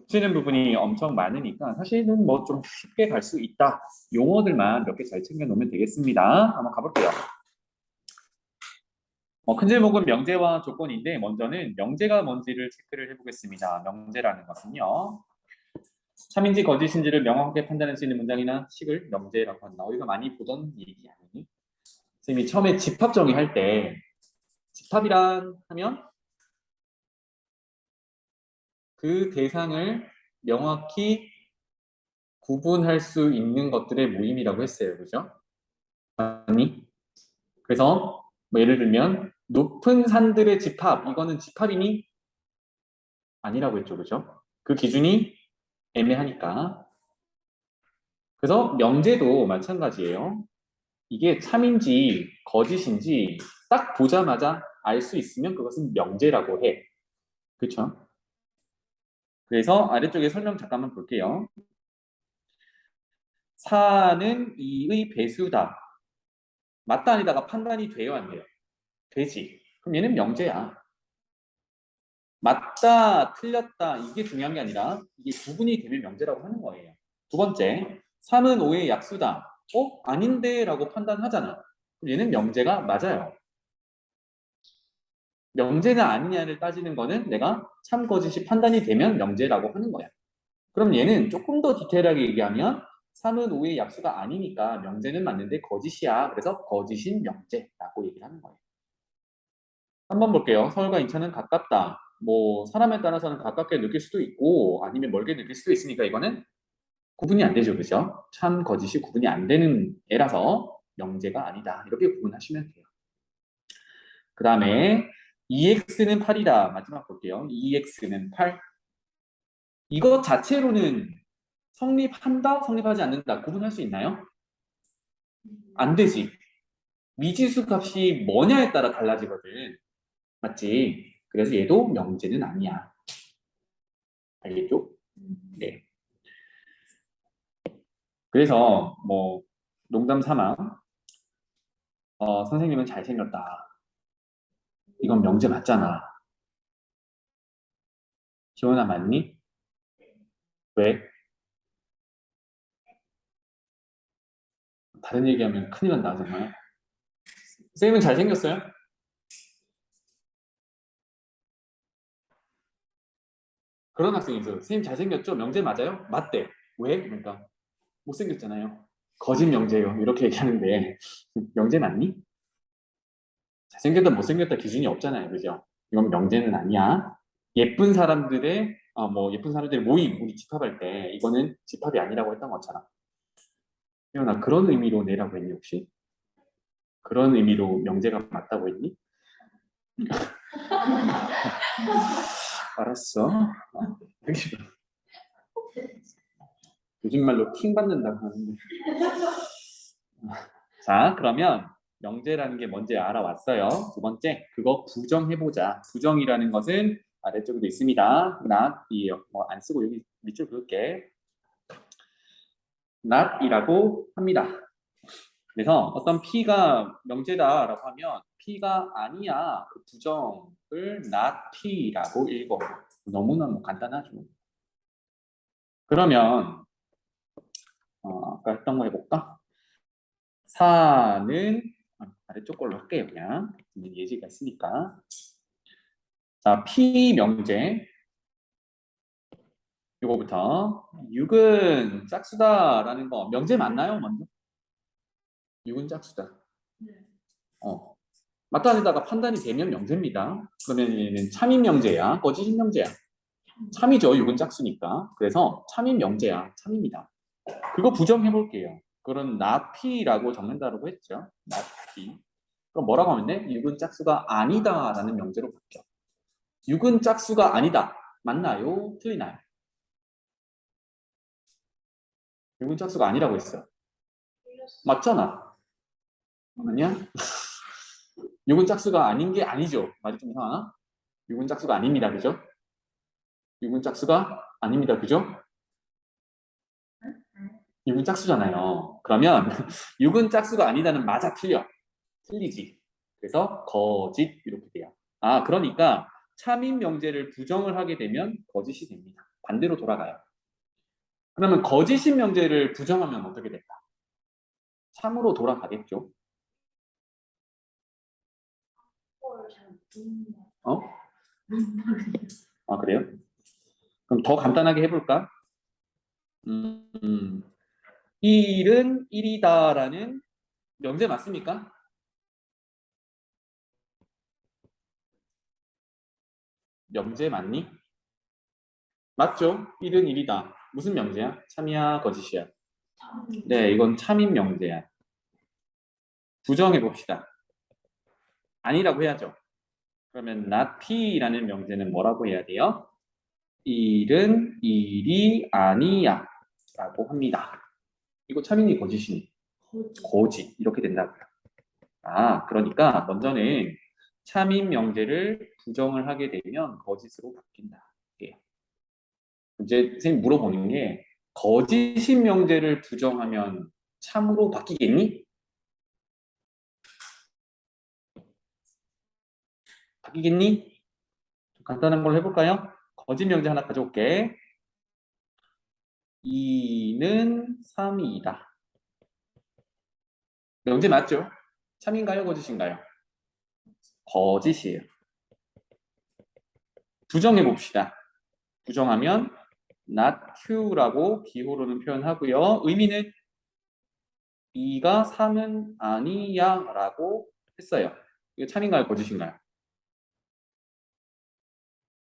쓰는 부분이 엄청 많으니까 사실은 뭐 좀 쉽게 갈 수 있다. 용어들만 몇 개 잘 챙겨 놓으면 되겠습니다. 한번 가볼게요. 큰 제목은 명제와 조건인데 먼저는 명제가 뭔지를 체크를 해보겠습니다. 명제라는 것은요. 참인지 거짓인지를 명확하게 판단할 수 있는 문장이나 식을 명제라고 한다. 우리가 많이 보던 얘기 아니니? 선생님이 처음에 집합 정의할 때 집합이란 하면 그 대상을 명확히 구분할 수 있는 것들의 모임이라고 했어요. 그죠? 아니? 그래서 뭐 예를 들면 높은 산들의 집합, 이거는 집합이니? 아니라고 했죠. 그죠? 그 기준이 애매하니까. 그래서 명제도 마찬가지예요. 이게 참인지 거짓인지 딱 보자마자 알 수 있으면 그것은 명제라고 해. 그렇죠? 그래서 아래쪽에 설명 잠깐만 볼게요. 사는 이의 배수다. 맞다 아니다가 판단이 돼요, 안 돼요? 되지. 그럼 얘는 명제야. 맞다, 틀렸다 이게 중요한 게 아니라 이게 구분이 되면 명제라고 하는 거예요. 두 번째, 3은 5의 약수다. 아닌데 라고 판단하잖아. 그럼 얘는 명제가 맞아요. 명제냐 아니냐를 따지는 거는 내가 참 거짓이 판단이 되면 명제라고 하는 거야. 그럼 얘는 조금 더 디테일하게 얘기하면 3은 5의 약수가 아니니까 명제는 맞는데 거짓이야. 그래서 거짓인 명제라고 얘기를 하는 거예요. 한번 볼게요. 서울과 인천은 가깝다. 뭐 사람에 따라서는 가깝게 느낄 수도 있고 아니면 멀게 느낄 수도 있으니까 이거는 구분이 안 되죠. 그죠? 참 거짓이 구분이 안 되는 애라서 명제가 아니다. 이렇게 구분하시면 돼요. 그 다음에 EX는 8이다. 마지막 볼게요. EX는 8. 이것 자체로는 성립한다, 성립하지 않는다. 구분할 수 있나요? 안 되지. 미지수 값이 뭐냐에 따라 달라지거든. 맞지? 그래서 얘도 명제는 아니야. 알겠죠? 네. 그래서 뭐 농담 삼아 선생님은 잘생겼다. 이건 명제 맞잖아. 지원아 맞니? 왜? 다른 얘기하면 큰일 난다 정말. 선생님은 잘생겼어요? 그런 학생이 있어요. 선생님 잘생겼죠? 명제 맞아요? 맞대. 왜? 그러니까 못생겼잖아요. 거짓 명제예요. 이렇게 얘기하는데 명제 맞니? 잘생겼다 못생겼다 기준이 없잖아요. 그죠? 이건 명제는 아니야. 예쁜 사람들의 뭐 예쁜 사람들의 모임 우리 집합할 때 이거는 집합이 아니라고 했던 것처럼. 나 그런 의미로 내라고 했니 혹시? 그런 의미로 명제가 맞다고 했니? 알았어. 요즘 말로 킹 받는다고 하는데. 자, 그러면 명제라는 게 뭔지 알아왔어요. 두 번째, 그거 부정해보자. 부정이라는 것은 아래쪽에도 있습니다. 안 쓰고 여기 밑줄 그을게. not이라고 합니다. 그래서 어떤 P가 명제다라고 하면 P가 아니야. 그 부정을 not P라고 읽어. 너무너무 간단하죠. 그러면 아까 했던 거 해볼까? 4는 아래쪽 걸로 할게요. 그냥 예제가 있으니까. 자, P 명제. 요거부터 6은 짝수다라는 거 명제 맞나요? 먼저? 6은 짝수다. 맞다 아니다가 판단이 되면 명제입니다. 그러면 얘는 참인 명제야, 거짓인 명제야. 참이죠. 6은 짝수니까. 그래서 참인 명제야. 참입니다. 그거 부정해 볼게요. 그런 not P라고 적는다고 했죠. not P. 그럼 뭐라고 하면 돼? 6은 짝수가 아니다라는 명제로 바뀌어. 6은 짝수가 아니다. 맞나요? 틀리나요? 6은 짝수가 아니라고 했어. 맞잖아. 아니야? 6은 짝수가 아닌 게 아니죠. 말이 좀 이상하나? 6은 짝수가 아닙니다. 그죠? 6은 짝수가 아닙니다. 그죠? 6은 짝수잖아요. 그러면 6은 짝수가 아니다는 맞아 틀려. 틀리지. 그래서 거짓 이렇게 돼요. 그러니까 참인 명제를 부정을 하게 되면 거짓이 됩니다. 반대로 돌아가요. 그러면 거짓인 명제를 부정하면 어떻게 될까? 참으로 돌아가겠죠. 어? 아, 그래요? 그럼 더 간단하게 해볼까? 음, 음. 이 일은 일이다라는 명제 맞습니까? 명제 맞니? 맞죠? 일은 일이다. 무슨 명제야? 참이야, 거짓이야? 네, 이건 참인 명제야. 부정해 봅시다. 아니라고 해야죠. 그러면 not P라는 명제는 뭐라고 해야 돼요? 일은 일이 아니야 라고 합니다. 이거 참이니 거짓이니? 거짓 이렇게 된다고요. 아, 그러니까 먼저는 참인 명제를 부정을 하게 되면 거짓으로 바뀐다. 예. 이제 선생님 물어보는 게 거짓인 명제를 부정하면 참으로 바뀌겠니? 바뀌겠니? 간단한 걸로 해볼까요? 거짓 명제 하나 가져올게. 2는 3이다. 명제 맞죠? 참인가요? 거짓인가요? 거짓이에요. 부정해 봅시다. 부정하면 not true,라고 기호로는 표현하고요. 의미는 2가 3은 아니야 라고 했어요. 이거 참인가요? 거짓인가요?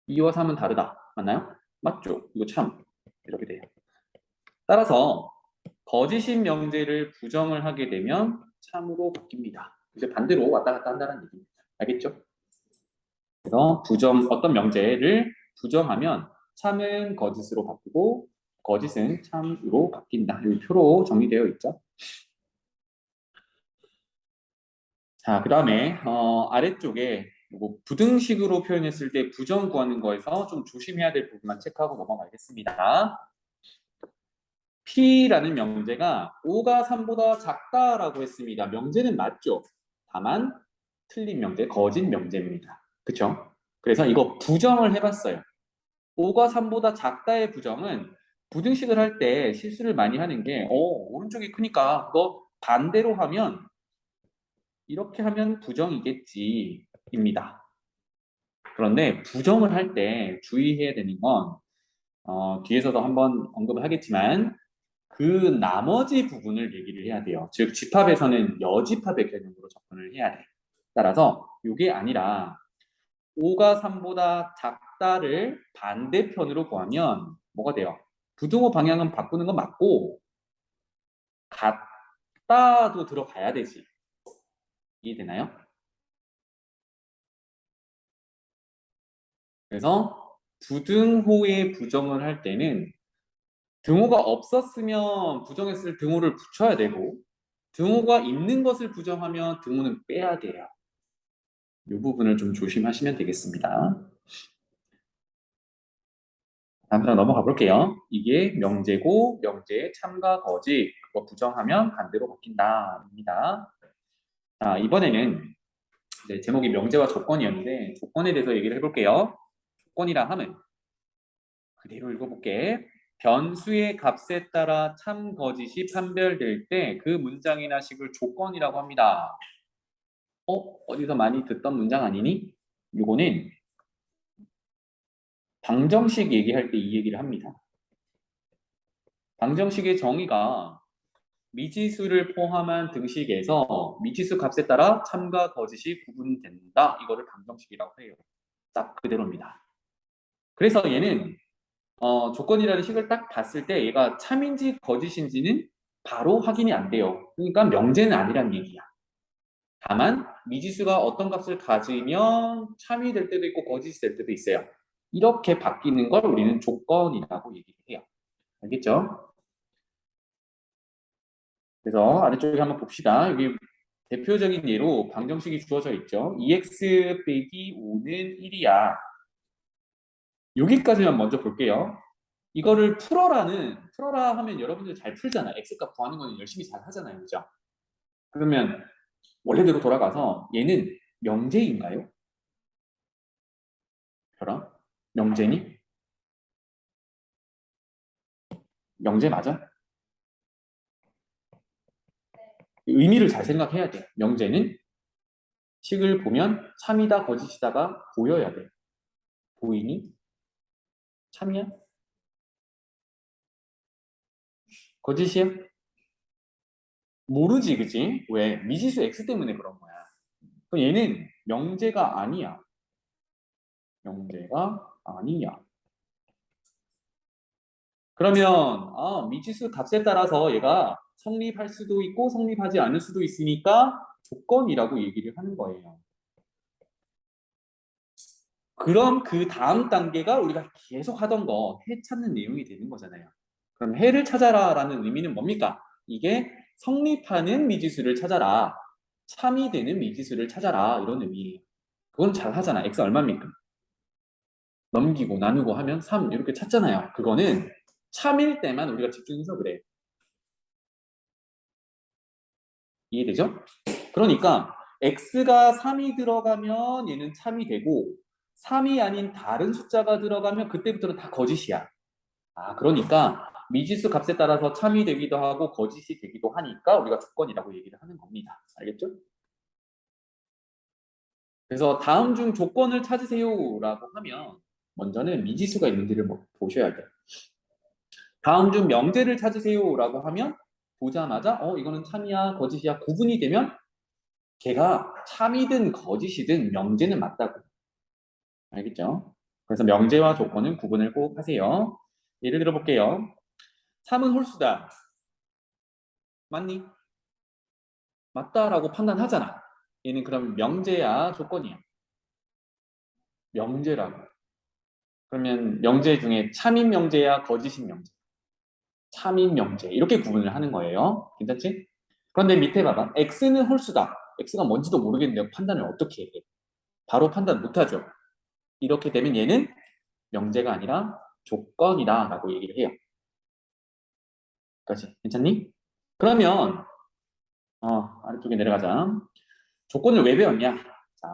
2와 3은 다르다. 맞나요? 맞죠? 이거 참. 이렇게 돼요. 따라서 거짓인 명제를 부정을 하게 되면 참으로 바뀝니다. 이제 반대로 왔다 갔다 한다는 얘기입니다. 알겠죠? 그래서 어떤 명제를 부정하면 참은 거짓으로 바뀌고 거짓은 참으로 바뀐다. 이 표로 정리되어 있죠. 자, 그 다음에 아래쪽에 뭐 부등식으로 표현했을 때 부정 구하는 거에서 좀 조심해야 될 부분만 체크하고 넘어가겠습니다. P라는 명제가 5가 3보다 작다라고 했습니다. 명제는 맞죠? 다만 틀린 명제, 거짓 명제입니다. 그쵸? 그래서 이거 부정을 해봤어요. 5가 3보다 작다의 부정은 부등식을 할 때 실수를 많이 하는 게 오른쪽이 크니까 그거 반대로 하면 이렇게 하면 부정이겠지 입니다. 그런데 부정을 할 때 주의해야 되는 건 뒤에서도 한번 언급을 하겠지만 그 나머지 부분을 얘기를 해야 돼요. 즉 집합에서는 여집합의 개념으로 접근을 해야 돼. 따라서 이게 아니라 5가 3보다 작다를 반대편으로 구하면 뭐가 돼요? 부등호 방향은 바꾸는 건 맞고 같다도 들어가야 되지. 이해되나요? 그래서 부등호의 부정을 할 때는 등호가 없었으면 부정했을 등호를 붙여야 되고 등호가 있는 것을 부정하면 등호는 빼야 돼요. 이 부분을 좀 조심하시면 되겠습니다. 다음으로 넘어가 볼게요. 이게 명제고 명제의 참과 거짓 그거 부정하면 반대로 바뀐다입니다. 자, 이번에는 이제 제목이 명제와 조건이었는데 조건에 대해서 얘기를 해볼게요. 조건이라 하면 그대로 읽어볼게. 변수의 값에 따라 참 거짓이 판별될 때 그 문장이나 식을 조건이라고 합니다. 어디서 많이 듣던 문장 아니니? 이거는 방정식 얘기할 때 이 얘기를 합니다. 방정식의 정의가 미지수를 포함한 등식에서 미지수 값에 따라 참과 거짓이 구분된다. 이거를 방정식이라고 해요. 딱 그대로입니다. 그래서 얘는 조건이라는 식을 딱 봤을 때 얘가 참인지 거짓인지는 바로 확인이 안 돼요. 그러니까 명제는 아니란 얘기야. 다만 미지수가 어떤 값을 가지면 참이 될 때도 있고 거짓이 될 때도 있어요. 이렇게 바뀌는 걸 우리는 조건이라고 얘기를 해요. 알겠죠? 그래서 아래쪽에 한번 봅시다. 여기 대표적인 예로 방정식이 주어져 있죠. 2x 빼기 5는 1이야. 여기까지만 먼저 볼게요. 이거를 풀어라 하면 여러분들 잘 풀잖아요. x값 구하는 거는 열심히 잘 하잖아요. 그죠? 그러면 원래대로 돌아가서 얘는 명제인가요? 그럼 명제니? 명제 맞아? 의미를 잘 생각해야 돼. 명제는 식을 보면 참이다 거짓이다가 보여야 돼. 보이니? 참이야? 거짓이야? 모르지, 그치? 왜? 미지수 x 때문에 그런 거야. 그럼 얘는 명제가 아니야. 명제가 아니야. 그러면 미지수 값에 따라서 얘가 성립할 수도 있고 성립하지 않을 수도 있으니까 조건이라고 얘기를 하는 거예요. 그럼 그 다음 단계가 우리가 계속 하던 거, 해 찾는 내용이 되는 거잖아요. 그럼 해를 찾아라라는 의미는 뭡니까? 이게 성립하는 미지수를 찾아라. 참이 되는 미지수를 찾아라. 이런 의미예요. 그건 잘 하잖아. x 얼마입니까? 넘기고 나누고 하면 3 이렇게 찾잖아요. 그거는 참일 때만 우리가 집중해서 그래. 이해되죠? 그러니까 x가 3이 들어가면 얘는 참이 되고 3이 아닌 다른 숫자가 들어가면 그때부터는 다 거짓이야. 그러니까 미지수 값에 따라서 참이 되기도 하고 거짓이 되기도 하니까 우리가 조건이라고 얘기를 하는 겁니다. 알겠죠? 그래서 다음 중 조건을 찾으세요라고 하면 먼저는 미지수가 있는지를 보셔야 돼요. 다음 중 명제를 찾으세요라고 하면 보자마자 이거는 참이야 거짓이야 구분이 되면 걔가 참이든 거짓이든 명제는 맞다고. 알겠죠? 그래서 명제와 조건은 구분을 꼭 하세요. 예를 들어 볼게요. 3은 홀수다. 맞니? 맞다라고 판단하잖아. 얘는 그럼 명제야 조건이야? 명제라고. 그러면 명제 중에 참인 명제야 거짓인 명제? 참인 명제 이렇게 구분을 하는 거예요. 괜찮지? 그런데 밑에 봐봐. x는 홀수다. x가 뭔지도 모르겠는데 판단을 어떻게 해? 바로 판단 못하죠. 이렇게 되면 얘는 명제가 아니라 조건이다 라고 얘기를 해요. 까지 괜찮니? 그러면 아래쪽에 내려가자. 조건을 왜 배웠냐? 자,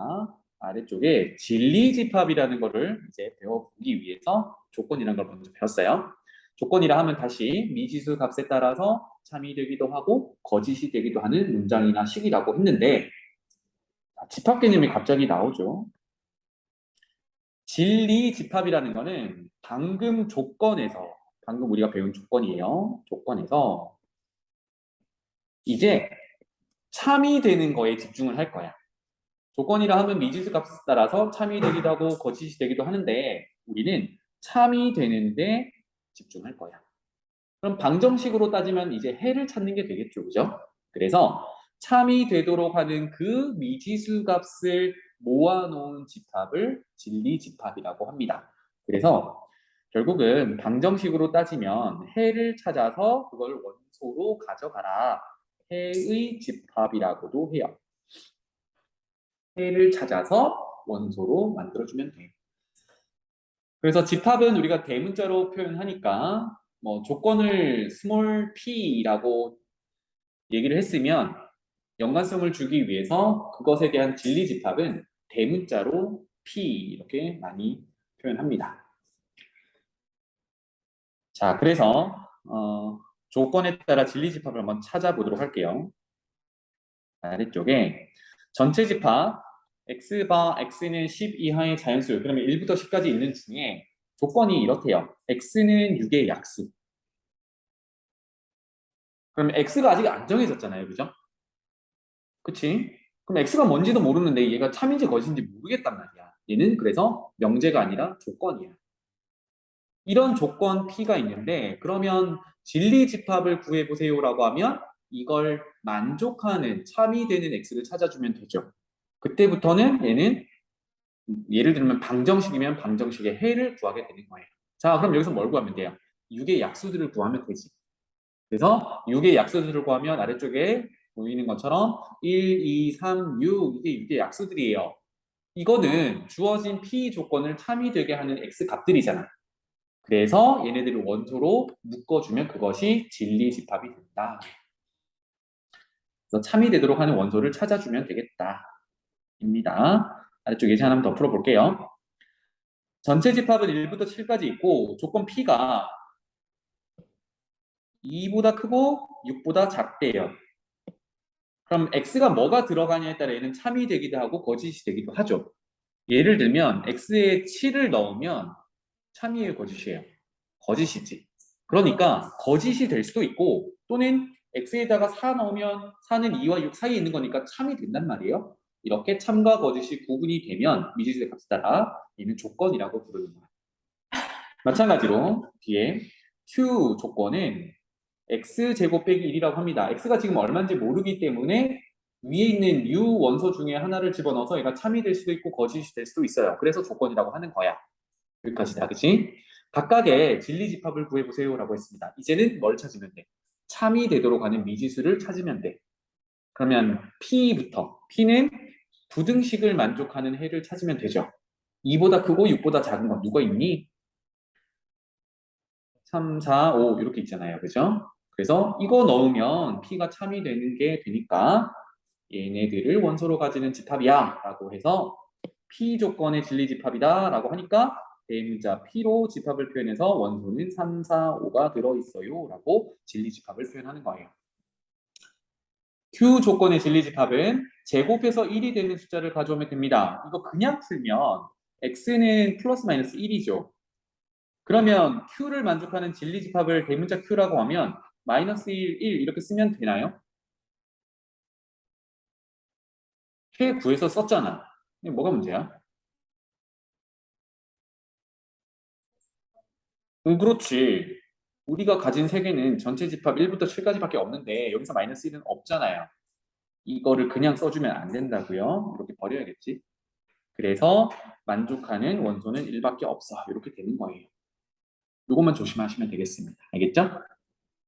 아래쪽에 진리집합이라는 거를 이제 배워보기 위해서 조건이라는 걸 먼저 배웠어요. 조건이라 하면 다시 미지수 값에 따라서 참이 되기도 하고 거짓이 되기도 하는 문장이나 식이라고 했는데 집합 개념이 갑자기 나오죠. 진리집합이라는 거는 방금 우리가 배운 조건이에요. 조건에서 이제 참이 되는 거에 집중을 할 거야. 조건이라 하면 미지수 값에 따라서 참이 되기도 하고 거짓이 되기도 하는데 우리는 참이 되는데 집중할 거야. 그럼 방정식으로 따지면 이제 해를 찾는 게 되겠죠. 그죠? 그래서 참이 되도록 하는 그 미지수 값을 모아놓은 집합을 진리집합이라고 합니다. 그래서 결국은 방정식으로 따지면 해를 찾아서 그걸 원소로 가져가라. 해의 집합이라고도 해요. 해를 찾아서 원소로 만들어주면 돼. 그래서 집합은 우리가 대문자로 표현하니까 뭐 조건을 스몰 p라고 얘기를 했으면 연관성을 주기 위해서 그것에 대한 진리 집합은 대문자로 p 이렇게 많이 표현합니다. 자, 그래서 조건에 따라 진리 집합을 한번 찾아보도록 할게요. 아래쪽에 전체 집합 x바 x는 10 이하의 자연수 그러면 1부터 10까지 있는 중에 조건이 이렇대요. x는 6의 약수. 그럼 x가 아직 안 정해졌잖아요. 그죠? 그치? 그럼 x가 뭔지도 모르는데 얘가 참인지 거짓인지 모르겠단 말이야. 얘는 그래서 명제가 아니라 조건이야. 이런 조건 P가 있는데 그러면 진리 집합을 구해보세요라고 하면 이걸 만족하는 참이 되는 x를 찾아주면 되죠. 그때부터는 얘는 예를 들면 방정식이면 방정식의 해를 구하게 되는 거예요. 자, 그럼 여기서 뭘 구하면 돼요? 6의 약수들을 구하면 되지. 그래서 6의 약수들을 구하면 아래쪽에 보이는 것처럼 1, 2, 3, 6 이게 6의 약수들이에요. 이거는 주어진 P 조건을 참이 되게 하는 X 값들이잖아. 그래서 얘네들을 원소로 묶어주면 그것이 진리 집합이 된다. 그래서 참이 되도록 하는 원소를 찾아주면 되겠다. 입니다. 아래쪽 예제 하나 더 풀어볼게요. 전체 집합은 1부터 7까지 있고 조건 P가 2보다 크고 6보다 작대요. 그럼 x가 뭐가 들어가냐에 따라 얘는 참이 되기도 하고 거짓이 되기도 하죠. 예를 들면 x에 7을 넣으면 참이에요, 거짓이에요? 거짓이지. 그러니까 거짓이 될 수도 있고 또는 x에다가 4 넣으면 4는 2와 6 사이에 있는 거니까 참이 된단 말이에요. 이렇게 참과 거짓이 구분이 되면 미지수의 값에 따라 얘는 조건이라고 부르는 거예요. 마찬가지로 뒤에 q 조건은 x제곱 빼기 1이라고 합니다. x가 지금 얼마인지 모르기 때문에 위에 있는 u 원소 중에 하나를 집어넣어서 얘가 참이 될 수도 있고 거짓이 될 수도 있어요. 그래서 조건이라고 하는 거야. 여기까지다, 그치? 각각의 진리집합을 구해보세요라고 했습니다. 이제는 뭘 찾으면 돼? 참이 되도록 하는 미지수를 찾으면 돼. 그러면 P부터. P는 부등식을 만족하는 해를 찾으면 되죠. 2보다 크고 6보다 작은 건 누가 있니? 3, 4, 5 이렇게 있잖아요. 그죠? 그래서 이거 넣으면 P가 참이 되는 게 되니까 얘네들을 원소로 가지는 집합이야 라고 해서 P 조건의 진리집합이다 라고 하니까 대문자 P로 집합을 표현해서 원소는 3, 4, 5가 들어있어요 라고 진리집합을 표현하는 거예요. Q 조건의 진리집합은 제곱해서 1이 되는 숫자를 가져오면 됩니다. 이거 그냥 풀면 X는 플러스 마이너스 1이죠. 그러면 Q를 만족하는 진리집합을 대문자 Q라고 하면 마이너스 1, 1 이렇게 쓰면 되나요? 최 구해서 썼잖아. 이게 뭐가 문제야? 그렇지. 우리가 가진 세개는 전체 집합 1부터 7까지밖에 없는데 여기서 마이너스 1은 없잖아요. 이거를 그냥 써주면 안 된다고요. 이렇게 버려야겠지. 그래서 만족하는 원소는 1밖에 없어. 이렇게 되는 거예요. 이것만 조심하시면 되겠습니다. 알겠죠?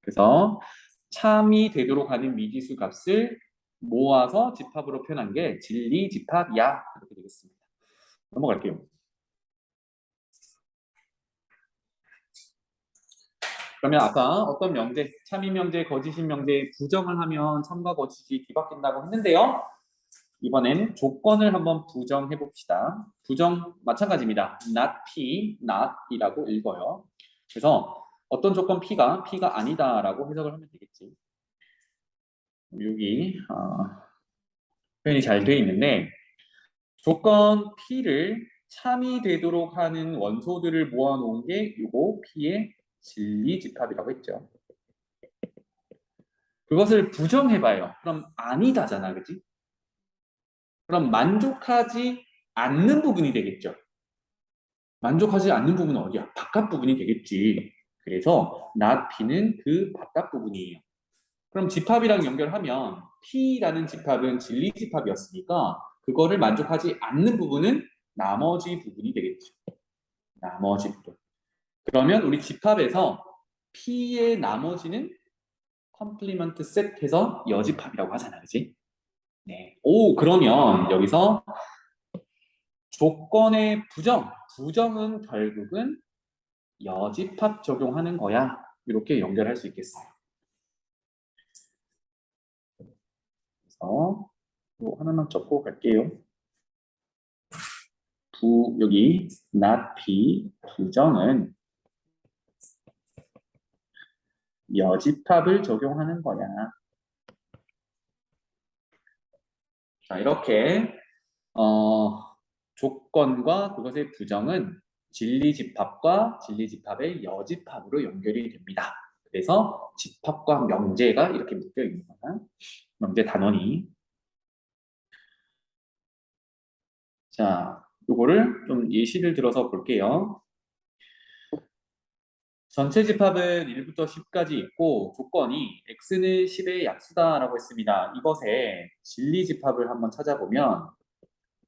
그래서 참이 되도록 하는 미지수 값을 모아서 집합으로 표현한 게 진리집합이야. 이렇게 되겠습니다. 넘어갈게요. 그러면 아까 어떤 명제, 참이 명제, 거짓인 명제 부정을 하면 참과 거짓이 뒤바뀐다고 했는데요. 이번엔 조건을 한번 부정해 봅시다. 부정 마찬가지입니다. not p, not이라고 읽어요. 그래서 어떤 조건 p가 아니다라고 해석을 하면 되겠지. 여기 표현이 잘 되어 있는데 조건 p를 참이 되도록 하는 원소들을 모아놓은 게 이거 p의 진리집합이라고 했죠. 그것을 부정해봐요. 그럼 아니다잖아, 그치? 그럼 만족하지 않는 부분이 되겠죠. 만족하지 않는 부분은 어디야? 바깥 부분이 되겠지. 그래서 not p는 그 바깥 부분이에요. 그럼 집합이랑 연결하면 p라는 집합은 진리 집합이었으니까 그거를 만족하지 않는 부분은 나머지 부분이 되겠죠. 나머지 부분. 그러면 우리 집합에서 p의 나머지는 컴플리먼트 셋해서 여집합이라고 하잖아, 그지? 네. 오, 그러면 여기서 조건의 부정은 결국은 여집합 적용하는 거야. 이렇게 연결할 수 있겠어요. 그래서 또 하나만 적고 갈게요. 여기 not p 부정은 여집합을 적용하는 거야. 자, 이렇게 조건과 그것의 부정은 진리집합과 진리집합의 여집합으로 연결이 됩니다. 그래서 집합과 명제가 이렇게 묶여 있는 거야. 명제 단원이. 자, 요거를 좀 예시를 들어서 볼게요. 전체 집합은 1부터 10까지 있고 조건이 x는 10의 약수다라고 했습니다. 이것에 진리 집합을 한번 찾아보면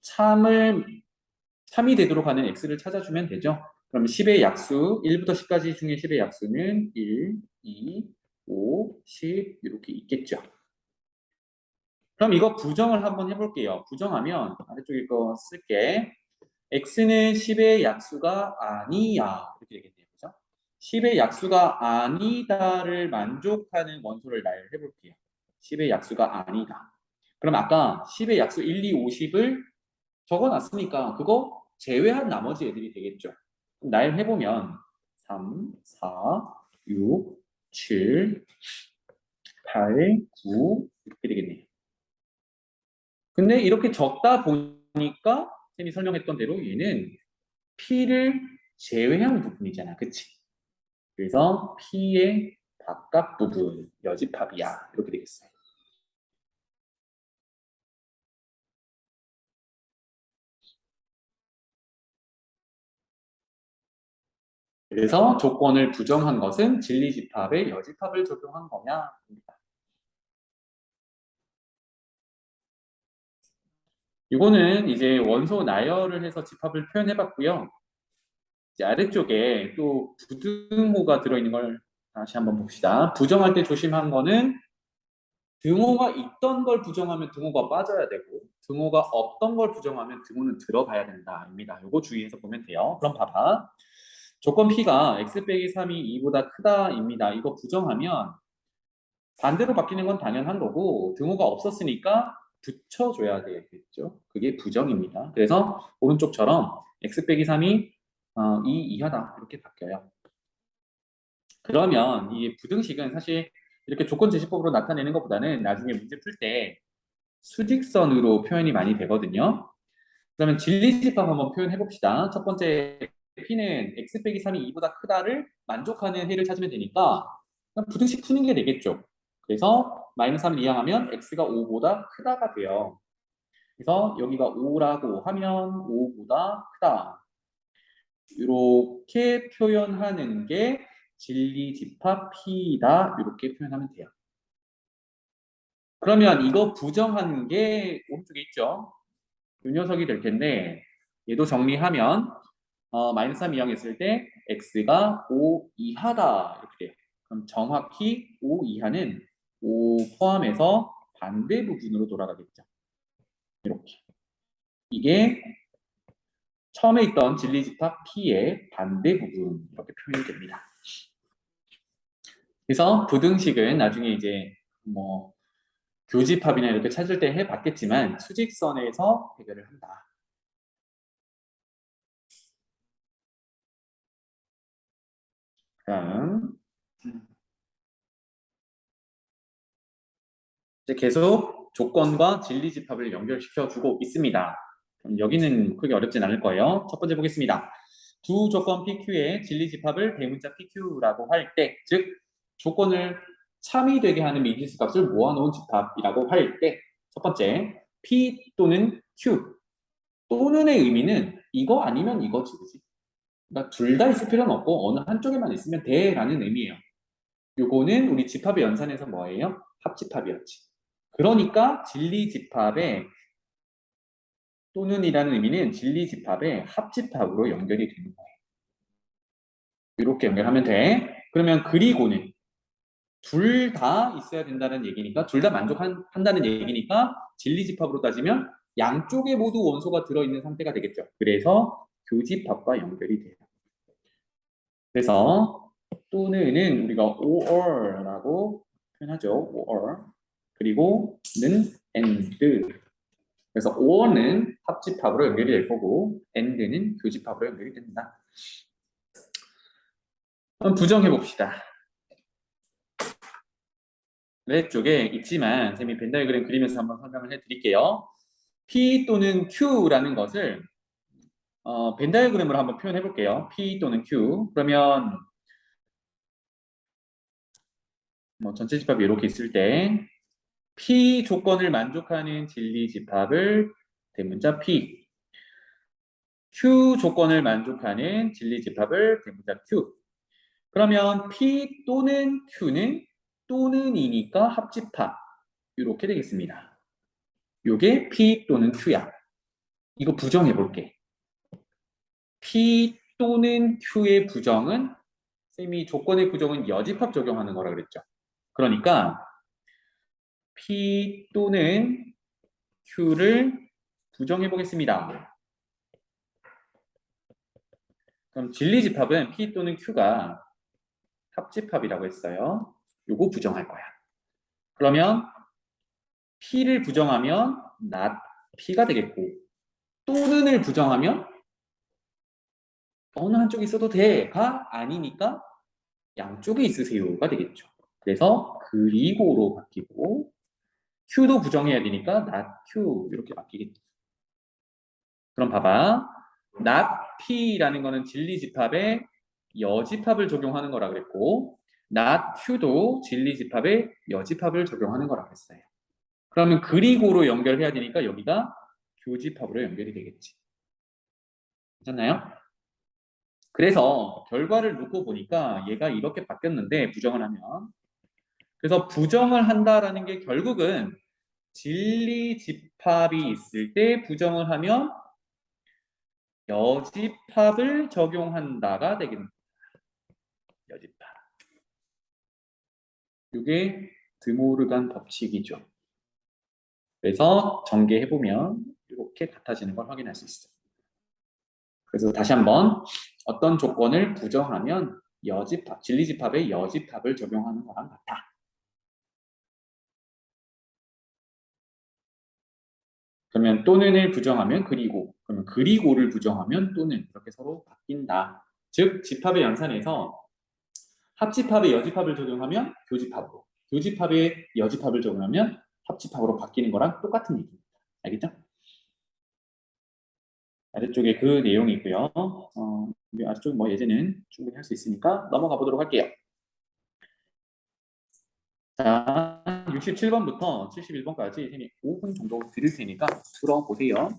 참이 되도록 하는 x를 찾아주면 되죠. 그럼 10의 약수, 1부터 10까지 중에 10의 약수는 1, 2, 5, 10 이렇게 있겠죠. 그럼 이거 부정을 한번 해볼게요. 부정하면 아래쪽에 거 쓸게. x는 10의 약수가 아니야. 이렇게 되겠네요. 그죠? 10의 약수가 아니다를 만족하는 원소를 날 해볼게요. 10의 약수가 아니다. 그럼 아까 10의 약수 1, 2, 50을 적어놨으니까 그거 제외한 나머지 애들이 되겠죠. 날 해보면 3, 4, 6, 7, 8, 9 이렇게 되겠네요. 근데 이렇게 적다 보니까 쌤이 설명했던 대로 얘는 P를 제외한 부분이잖아. 그치? 그래서 P의 바깥 부분, 여집합이야. 이렇게 되겠어요. 그래서 조건을 부정한 것은 진리집합에 여집합을 적용한 거냐? 이거는 이제 원소 나열을 해서 집합을 표현해봤고요. 이제 아래쪽에 또 부등호가 들어있는 걸 다시 한번 봅시다. 부정할 때 조심한 거는 등호가 있던 걸 부정하면 등호가 빠져야 되고 등호가 없던 걸 부정하면 등호는 들어가야 된다입니다. 이거 주의해서 보면 돼요. 그럼 봐봐. 조건 P가 x 빼기 3이 2보다 크다입니다. 이거 부정하면 반대로 바뀌는 건 당연한 거고 등호가 없었으니까 붙여줘야 되겠죠. 그게 부정입니다. 그래서 오른쪽처럼 x 빼기 3이 2 이하다 이렇게 바뀌어요. 그러면 이 부등식은 사실 이렇게 조건 제시법으로 나타내는 것보다는 나중에 문제 풀 때 수직선으로 표현이 많이 되거든요. 그러면 진리집합 한번 표현해 봅시다. 첫 번째 P는 x 빼기 3이 2보다 크다를 만족하는 해를 찾으면 되니까 부등식 푸는 게 되겠죠. 그래서 마이너스 3을 이항하면 x가 5보다 크다가 돼요. 그래서 여기가 5라고 하면 5보다 크다. 이렇게 표현하는 게 진리집합 P다. 이렇게 표현하면 돼요. 그러면 이거 부정한 게 오른쪽에 있죠. 이 녀석이 될 텐데 얘도 정리하면 마이너스 3 이항했을 때 x가 5 이하다 이렇게 돼요. 그럼 정확히 5 이하는 5 포함해서 반대 부분으로 돌아가겠죠. 이렇게. 이게 처음에 있던 진리집합 P의 반대 부분 이렇게 표현이 됩니다. 그래서 부등식은 나중에 이제 뭐 교집합이나 이렇게 찾을 때 해봤겠지만 수직선에서 해결을 한다. 그럼 이제 계속 조건과 진리집합을 연결시켜 주고 있습니다. 그럼 여기는 크게 어렵진 않을 거예요. 첫 번째 보겠습니다. 두 조건 PQ의 진리집합을 대문자 PQ라고 할 때, 즉 조건을 참이되게 하는 미지수 값을 모아놓은 집합이라고 할 때, 첫 번째 P 또는 Q 또는의 의미는 이거 아니면 이거지, 그지? 그러니까 둘 다 있을 필요는 없고 어느 한쪽에만 있으면 돼라는 의미예요. 요거는 우리 집합의 연산에서 뭐예요? 합집합이었지. 그러니까 진리집합의 또는이라는 의미는 진리집합의 합집합으로 연결이 되는 거예요. 이렇게 연결하면 돼. 그러면 그리고는 둘 다 있어야 된다는 얘기니까 둘 다 만족한다는 얘기니까 진리집합으로 따지면 양쪽에 모두 원소가 들어있는 상태가 되겠죠. 그래서 교집합과 연결이 돼요. 그래서 또는은 우리가 or라고 표현하죠. or. 그리고 는 and. 그래서 or는 합집합으로 연결이 될 거고 and는 교집합으로 연결이 됩니다. 한번 부정해 봅시다. 아래쪽에 있지만 쌤이 벤 다이어그램 그리면서 한번 설명을 해드릴게요. P 또는 Q라는 것을 벤 다이어그램으로 한번 표현해 볼게요. P 또는 Q. 그러면 뭐 전체 집합이 이렇게 있을 때 P 조건을 만족하는 진리 집합을 대문자 P, Q 조건을 만족하는 진리 집합을 대문자 Q. 그러면 P 또는 Q는 또는이니까 합집합 이렇게 되겠습니다. 요게 P 또는 Q야. 이거 부정해 볼게. P 또는 Q의 부정은 쌤이 조건의 부정은 여집합 적용하는 거라 그랬죠. 그러니까 P 또는 Q를 부정해 보겠습니다. 그럼 진리집합은 P 또는 Q가 합집합이라고 했어요. 요거 부정할 거야. 그러면 P를 부정하면 not P가 되겠고 또는을 부정하면 어느 한쪽이 있어도 돼가 아니니까 양쪽에 있으세요가 되겠죠. 그래서 그리고로 바뀌고 Q도 부정해야 되니까 not Q 이렇게 바뀌겠죠. 그럼 봐봐. not P라는 거는 진리집합에 여집합을 적용하는 거라 그랬고 not Q도 진리집합에 여집합을 적용하는 거라 그랬어요. 그러면 그리고로 연결해야 되니까 여기가 교집합으로 연결이 되겠지. 괜찮나요? 그래서 결과를 놓고 보니까 얘가 이렇게 바뀌었는데 부정을 하면 그래서 부정을 한다라는 게 결국은 진리집합이 있을 때 부정을 하면 여집합을 적용한다가 되겠습니다. 여집합. 이게 드모르간 법칙이죠. 그래서 전개해보면 이렇게 같아지는 걸 확인할 수 있어요. 그래서 다시 한번 어떤 조건을 부정하면 여집합, 진리집합에 여집합을 적용하는 거랑 같아. 그러면 또는을 부정하면 그리고, 그러면 그리고를 부정하면 또는 이렇게 서로 바뀐다. 즉 집합의 연산에서 합집합에 여집합을 적용하면 교집합으로, 교집합에 여집합을 적용하면 합집합으로 바뀌는 거랑 똑같은 얘기입니다. 알겠죠? 아래쪽에 그 내용이고요. 아래쪽 뭐 예제는 충분히 할 수 있으니까 넘어가 보도록 할게요. 자, 67번부터 71번까지 5분 정도 드릴 테니까 들어보세요.